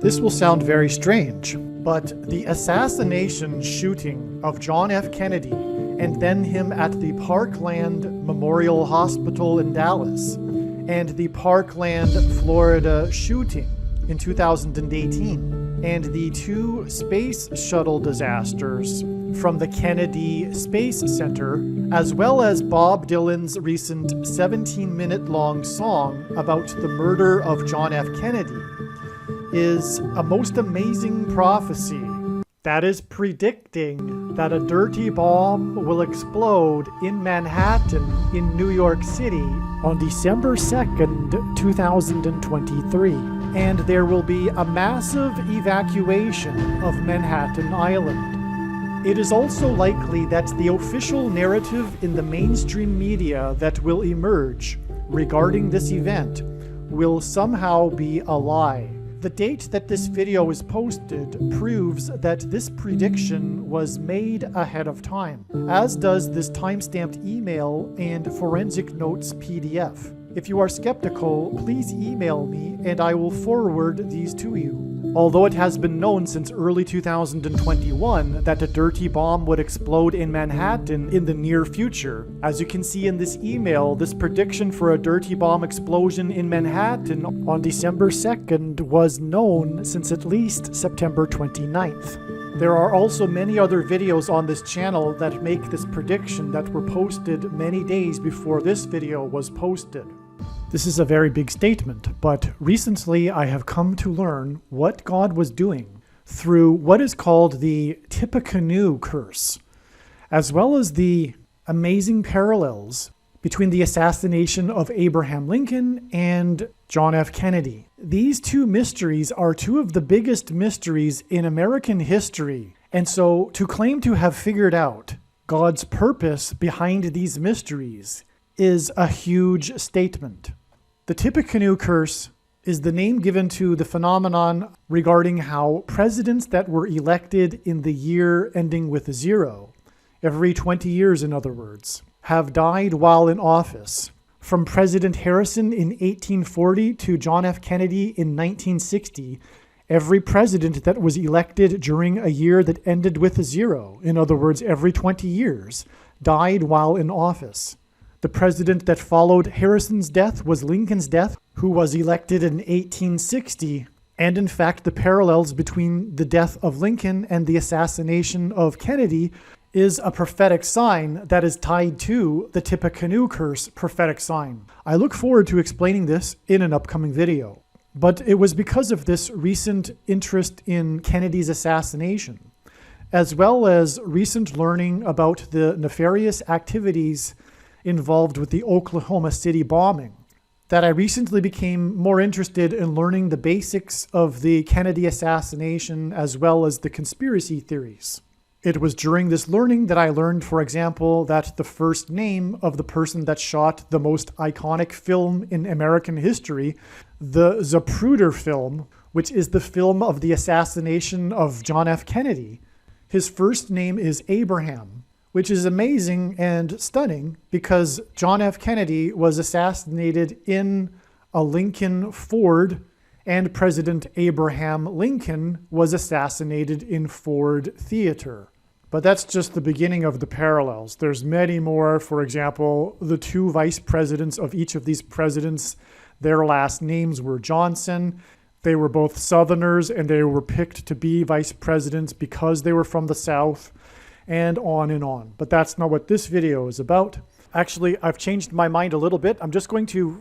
This will sound very strange, but the assassination shooting of John F. Kennedy and then him at the Parkland Memorial Hospital in Dallas and the Parkland, Florida shooting in 2018 and the two space shuttle disasters from the Kennedy Space Center, as well as Bob Dylan's recent 17-minute-long song about the murder of John F. Kennedy, is a most amazing prophecy that is predicting that a dirty bomb will explode in Manhattan in New York City on December 2nd, 2023. And there will be a massive evacuation of Manhattan Island. It is also likely that the official narrative in the mainstream media that will emerge regarding this event will somehow be a lie. The date that this video is posted proves that this prediction was made ahead of time, as does this timestamped email and forensic notes PDF. If you are skeptical, please email me and I will forward these to you. Although it has been known since early 2021 that a dirty bomb would explode in Manhattan in the near future, as you can see in this email, this prediction for a dirty bomb explosion in Manhattan on December 2nd was known since at least September 29th. There are also many other videos on this channel that make this prediction that were posted many days before this video was posted. This is a very big statement, but recently I have come to learn what God was doing through what is called the Tippecanoe curse, as well as the amazing parallels between the assassination of Abraham Lincoln and John F. Kennedy. These two mysteries are two of the biggest mysteries in American history, and so to claim to have figured out God's purpose behind these mysteries is a huge statement. The Tippecanoe curse is the name given to the phenomenon regarding how presidents that were elected in the year ending with 0, every 20 years in other words, have died while in office. From President Harrison in 1840 to John F. Kennedy in 1960, every president that was elected during a year that ended with 0, in other words, every 20 years, died while in office. The president that followed Harrison's death was Lincoln's death, who was elected in 1860. And in fact, the parallels between the death of Lincoln and the assassination of Kennedy is a prophetic sign that is tied to the Tippecanoe curse prophetic sign. I look forward to explaining this in an upcoming video. But it was because of this recent interest in Kennedy's assassination, as well as recent learning about the nefarious activities involved with the Oklahoma City bombing, that I recently became more interested in learning the basics of the Kennedy assassination as well as the conspiracy theories. It was during this learning that I learned, for example, that the first name of the person that shot the most iconic film in American history, the Zapruder film, which is the film of the assassination of John F. Kennedy, his first name is Abraham, which is amazing and stunning because John F. Kennedy was assassinated in a Lincoln Ford, and President Abraham Lincoln was assassinated in Ford Theater. But that's just the beginning of the parallels. There's many more. For example, the two vice presidents of each of these presidents, their last names were Johnson. They were both Southerners, and they were picked to be vice presidents because they were from the South, and on. But that's not what this video is about. Actually, I've changed my mind a little bit. I'm just going to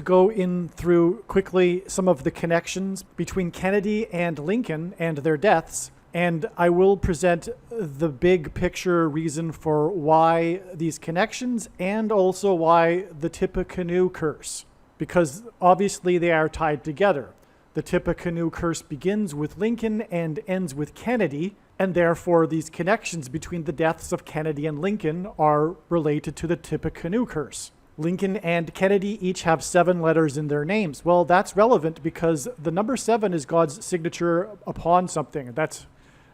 go in through quickly some of the connections between Kennedy and Lincoln and their deaths, and I will present the big picture reason for why these connections and also why the Tippecanoe curse, because obviously they are tied together. The Tippecanoe curse begins with Lincoln and ends with Kennedy, and therefore these connections between the deaths of Kennedy and Lincoln are related to the Tippecanoe curse. Lincoln and Kennedy each have 7 letters in their names. Well, that's relevant because the number 7 is God's signature upon something. That's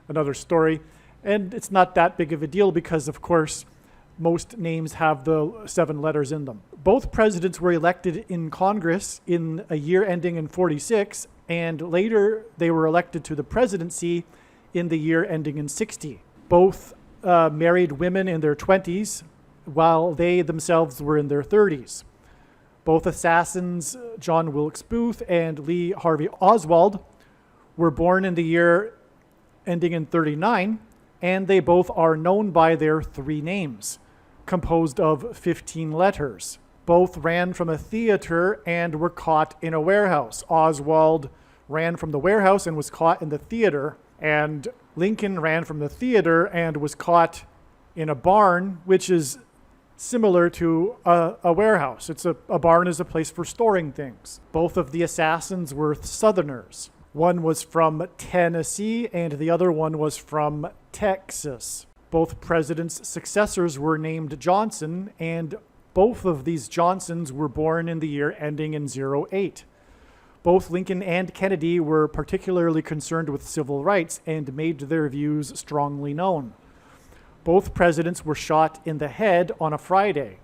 another story. And it's not that big of a deal because, of course, most names have the 7 letters in them. Both presidents were elected in Congress in a year ending in 46, and later they were elected to the presidency in the year ending in 60. Both married women in their 20s, while they themselves were in their 30s. Both assassins, John Wilkes Booth and Lee Harvey Oswald, were born in the year ending in 39, and they both are known by their 3 names, composed of 15 letters. Both ran from a theater and were caught in a warehouse. Oswald ran from the warehouse and was caught in the theater, and Lincoln ran from the theater and was caught in a barn, which is similar to a warehouse. A barn is a place for storing things. Both of the assassins were Southerners. One was from Tennessee and the other one was from Texas. Both presidents' successors were named Johnson, and both of these Johnsons were born in the year ending in 08. Both Lincoln and Kennedy were particularly concerned with civil rights and made their views strongly known. Both presidents were shot in the head on a Friday.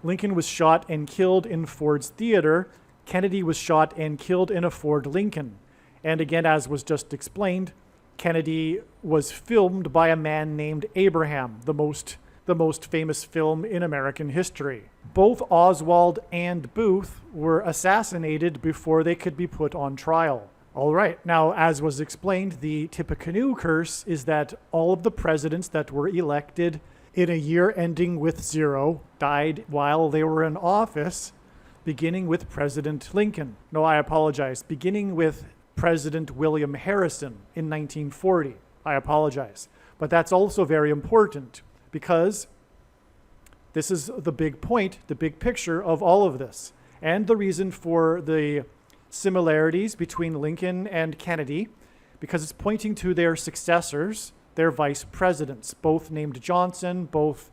Lincoln was shot and killed in Ford's Theater. Kennedy was shot and killed in a Ford Lincoln. And again, as was just explained, Kennedy was filmed by a man named Abraham, the most famous film in American history. Both Oswald and Booth were assassinated before they could be put on trial. All right, now as was explained, the Tippecanoe curse is that all of the presidents that were elected in a year ending with 0 died while they were in office, beginning with President Lincoln. No, I apologize. Beginning with President William Harrison in 1940. I apologize. But that's also very important because this is the big point, the big picture of all of this. And the reason for the similarities between Lincoln and Kennedy, because it's pointing to their successors, their vice presidents, both named Johnson, both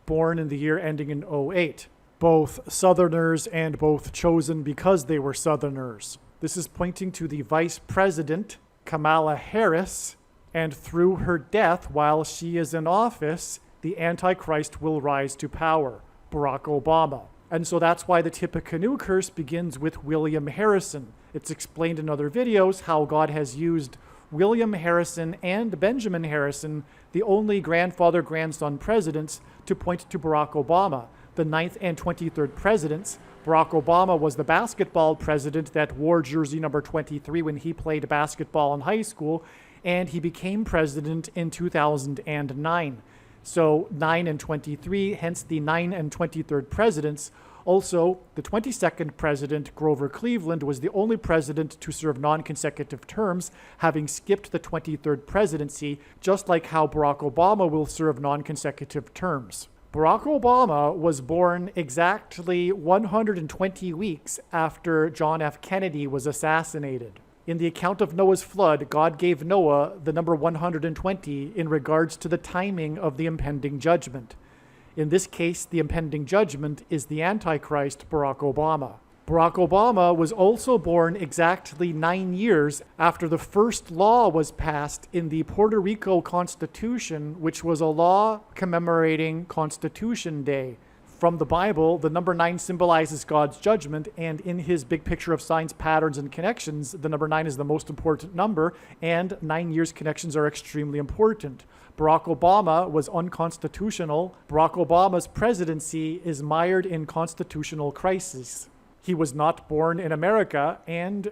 born in the year ending in 08. Both Southerners and both chosen because they were Southerners. This is pointing to the vice president, Kamala Harris, and through her death while she is in office, the Antichrist will rise to power, Barack Obama. And so that's why the Tippecanoe curse begins with William Harrison. It's explained in other videos how God has used William Harrison and Benjamin Harrison, the only grandfather-grandson presidents, to point to Barack Obama. The 9th and 23rd presidents, Barack Obama was the basketball president that wore jersey number 23 when he played basketball in high school, and he became president in 2009. So 9 and 23, hence the 9 and 23rd presidents. Also, the 22nd president, Grover Cleveland, was the only president to serve non-consecutive terms, having skipped the 23rd presidency, just like how Barack Obama will serve non-consecutive terms. Barack Obama was born exactly 120 weeks after John F. Kennedy was assassinated. In the account of Noah's flood, God gave Noah the number 120 in regards to the timing of the impending judgment. In this case, the impending judgment is the Antichrist, Barack Obama. Barack Obama was also born exactly 9 years after the first law was passed in the Puerto Rico Constitution, which was a law commemorating Constitution Day. From the Bible, the number 9 symbolizes God's judgment, and in his big picture of signs, patterns, and connections, the number 9 is the most important number, and 9 years connections are extremely important. Barack Obama was unconstitutional. Barack Obama's presidency is mired in constitutional crisis. He was not born in America, and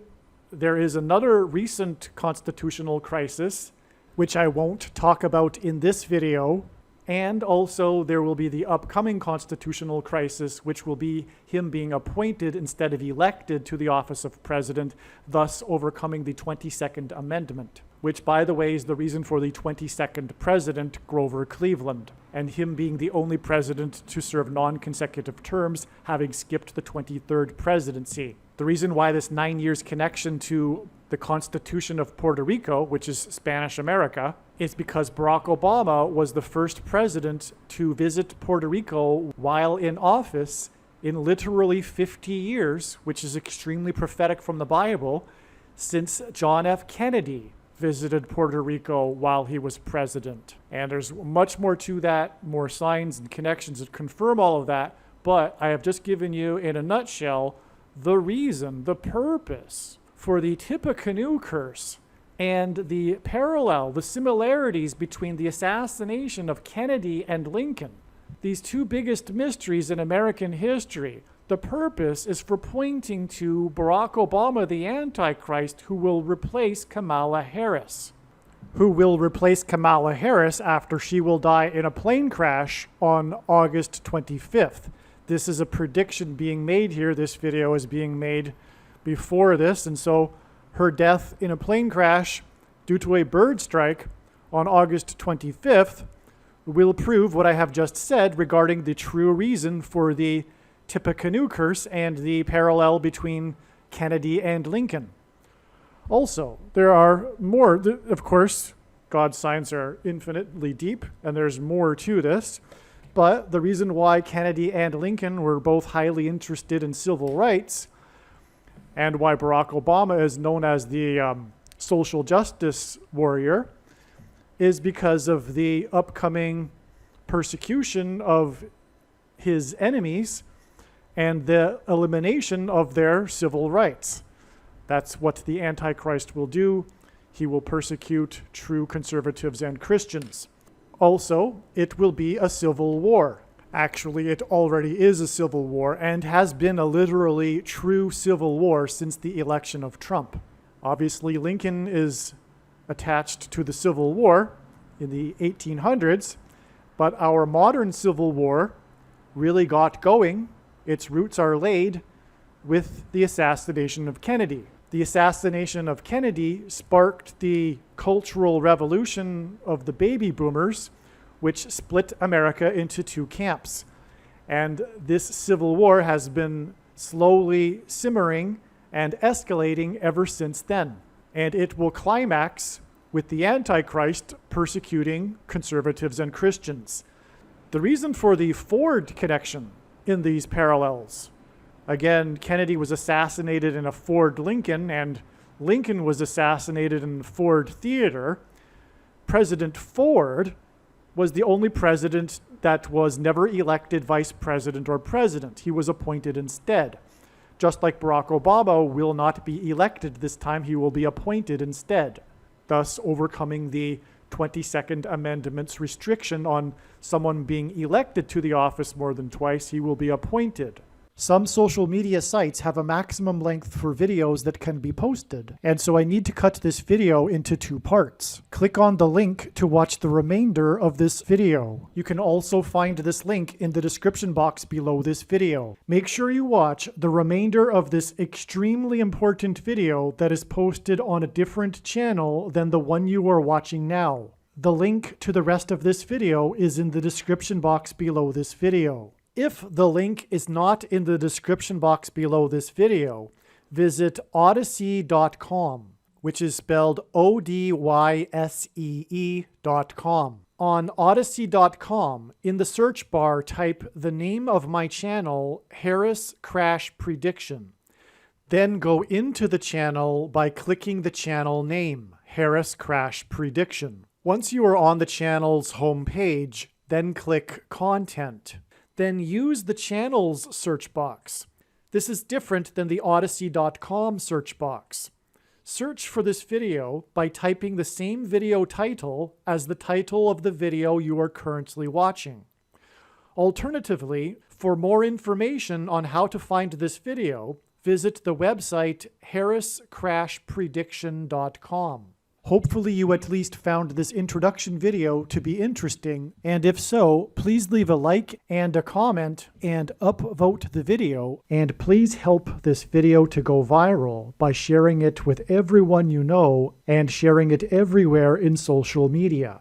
there is another recent constitutional crisis, which I won't talk about in this video. And also there will be the upcoming constitutional crisis, which will be him being appointed instead of elected to the office of president, thus overcoming the 22nd Amendment, which, by the way, is the reason for the 22nd president, Grover Cleveland, and him being the only president to serve non-consecutive terms, having skipped the 23rd presidency. The reason why this 9 years connection to the Constitution of Puerto Rico, which is Spanish America, is because Barack Obama was the first president to visit Puerto Rico while in office in literally 50 years, which is extremely prophetic from the Bible, since John F. Kennedy visited Puerto Rico while he was president. And there's much more to that, more signs and connections that confirm all of that, but I have just given you, in a nutshell, the reason, the purpose for the Tippecanoe curse and the the similarities between the assassination of Kennedy and Lincoln, these two biggest mysteries in American history, the purpose is for pointing to Barack Obama, the Antichrist, who will replace Kamala Harris. After she will die in a plane crash on August 25th. This is a prediction being made here. This video is being made before this, and so her death in a plane crash due to a bird strike on August 25th will prove what I have just said regarding the true reason for the Tippecanoe curse and the parallel between Kennedy and Lincoln. Also, there are more, of course, God's signs are infinitely deep, and there's more to this, but the reason why Kennedy and Lincoln were both highly interested in civil rights, and why Barack Obama is known as the social justice warrior, is because of the upcoming persecution of his enemies and the elimination of their civil rights. That's what the Antichrist will do. He will persecute true conservatives and Christians. Also, it will be a civil war. Actually, it already is a civil war and has been a literally true civil war since the election of Trump. Obviously, Lincoln is attached to the Civil War in the 1800s, but our modern Civil War really got going. Its roots are laid with the assassination of Kennedy. The assassination of Kennedy sparked the cultural revolution of the baby boomers, which split America into two camps. And this civil war has been slowly simmering and escalating ever since then. And it will climax with the Antichrist persecuting conservatives and Christians. The reason for the Ford connection in these parallels, again, Kennedy was assassinated in a Ford Lincoln, and Lincoln was assassinated in the Ford Theater. President Ford was the only president that was never elected vice president or president. He was appointed instead. Just like Barack Obama will not be elected this time, he will be appointed instead, thus overcoming the 22nd Amendment's restriction on someone being elected to the office more than twice. He will be appointed. Some social media sites have a maximum length for videos that can be posted, and so I need to cut this video into 2 parts. Click on the link to watch the remainder of this video. You can also find this link in the description box below this video. Make sure you watch the remainder of this extremely important video that is posted on a different channel than the one you are watching now. The link to the rest of this video is in the description box below this video. If the link is not in the description box below this video, visit Odysee.com, which is spelled Odyssee.com. On Odysee.com, in the search bar, type the name of my channel, Harris Crash Prediction. Then go into the channel by clicking the channel name, Harris Crash Prediction. Once you are on the channel's homepage, then click Content. Then use the channel's search box. This is different than the Odysee.com search box. Search for this video by typing the same video title as the title of the video you are currently watching. Alternatively, for more information on how to find this video, visit the website harriscrashprediction.com. Hopefully you at least found this introduction video to be interesting, and if so, please leave a like and a comment and upvote the video, and please help this video to go viral by sharing it with everyone you know and sharing it everywhere in social media.